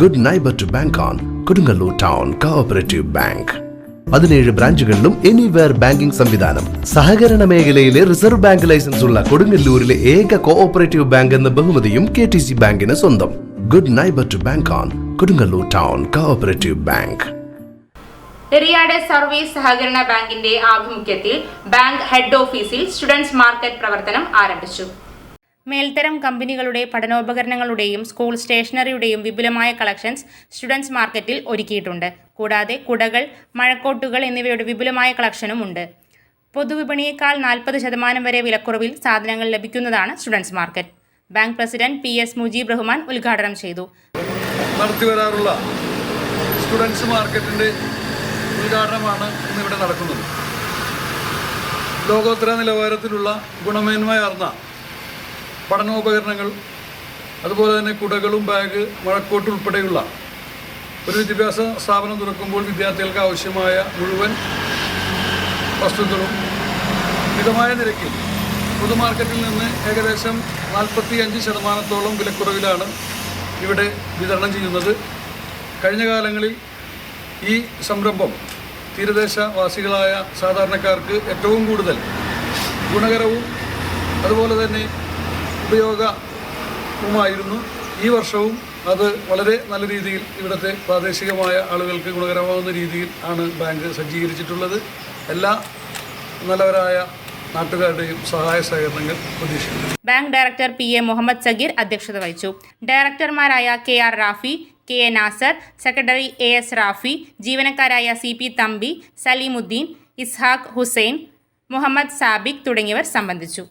Good neighbour to bank on Kodungallur town cooperative bank. 17 ബ്രാഞ്ചുകളിലും anywhere banking സംവിധാനം. സഹകരണ മേഖലയിലെ റിസർവ് ബാങ്ക് ലൈസൻസ് ഉള്ള കൊടുങ്ങല്ലൂരിലെ ഏക കോഓപ്പറേറ്റീവ് ബാങ്ക് എന്ന ബഹുമതിയും KTC ബാങ്കിന് സ്വന്തം. Good neighbour to bank on Kodungallur town cooperative bank. Eriyad service സഹകരണ ബാങ്കിന്റെ ആഭിമുഖ്യത്തിൽ ബാങ്ക് ഹെഡ് ഓഫീസിൽ സ്റ്റുഡൻസ് മാർക്കറ്റ് പ്രവർത്തനം ആരംഭിച്ചു. മേൽത്തരം കമ്പനികളുടെ പഠനോപകരണങ്ങളുടെയും സ്കൂൾ സ്റ്റേഷനറിയുടെയും വിപുലമായ കളക്ഷൻസ് സ്റ്റുഡൻസ് മാർക്കറ്റിൽ ഒരുക്കിയിട്ടുണ്ട്. കൂടാതെ കുടകൾ, മഴക്കോട്ടുകൾ എന്നിവയുടെ വിപുലമായ കളക്ഷനും ഉണ്ട്. പൊതുവിപണിയേക്കാൾ 40% വരെ വിലക്കുറവിൽ സാധനങ്ങൾ ലഭിക്കുന്നതാണ് students market. Bank president PS Mujeeb Rahman ഉദ്ഘാടനം ചെയ്തു. നടത്തിവരാറുള്ള സ്റ്റുഡൻസ് മാർക്കറ്റിന്റെ ഉദ്ഘാടനമാണ് ഇന്നിവിടെ നടക്കുന്നത്. ലോകോത്തര നിലവാരത്തിലുള്ള ഗുണമേന്മയാർന്ന പഠനോപകരണങ്ങൾ, അതുപോലെ തന്നെ കുടകളും ബാഗ്, മഴക്കോട്ട് ഉൾപ്പെടെയുള്ള ഒരു വിദ്യാഭ്യാസ സ്ഥാപനം തുറക്കുമ്പോൾ വിദ്യാർത്ഥികൾക്ക് ആവശ്യമായ മുഴുവൻ വസ്തുക്കളും മിതമായ നിരക്കിൽ പൊതുമാർക്കറ്റിൽ നിന്ന് ഏകദേശം 45% വിലക്കുറവിലാണ് ഇവിടെ വിതരണം ചെയ്യുന്നത്. കഴിഞ്ഞ കാലങ്ങളിൽ ഈ സംരംഭം തീരദേശവാസികളായ സാധാരണക്കാർക്ക് ഏറ്റവും കൂടുതൽ ഗുണകരവും അതുപോലെ തന്നെ ഉപയോഗവുമായിരുന്നു. ഈ വർഷവും അത് വളരെ നല്ല രീതിയിൽ ഇവിടുത്തെ പ്രാദേശികമായ ആളുകൾക്ക് ഗുണകരമാകുന്ന രീതിയിൽ ആണ് ബാങ്ക് സജ്ജീകരിച്ചിട്ടുള്ളത്. എല്ലാ നല്ലവരായ നാട്ടുകാരുടെയും സഹായ സഹകരണങ്ങൾ പ്രതീക്ഷിക്കുന്നു. Bank director PA Muhammad Sageer അധ്യക്ഷത വഹിച്ചു. ഡയറക്ടർമാരായ KR Rafi, KA Nasar, secretary AS Rafi, ജീവനക്കാരായ CP തമ്പി, സലീമുദ്ദീൻ, ഇസ്ഹാഖ് ഹുസൈൻ, മുഹമ്മദ് സാബിഖ് തുടങ്ങിയവർ സംബന്ധിച്ചു.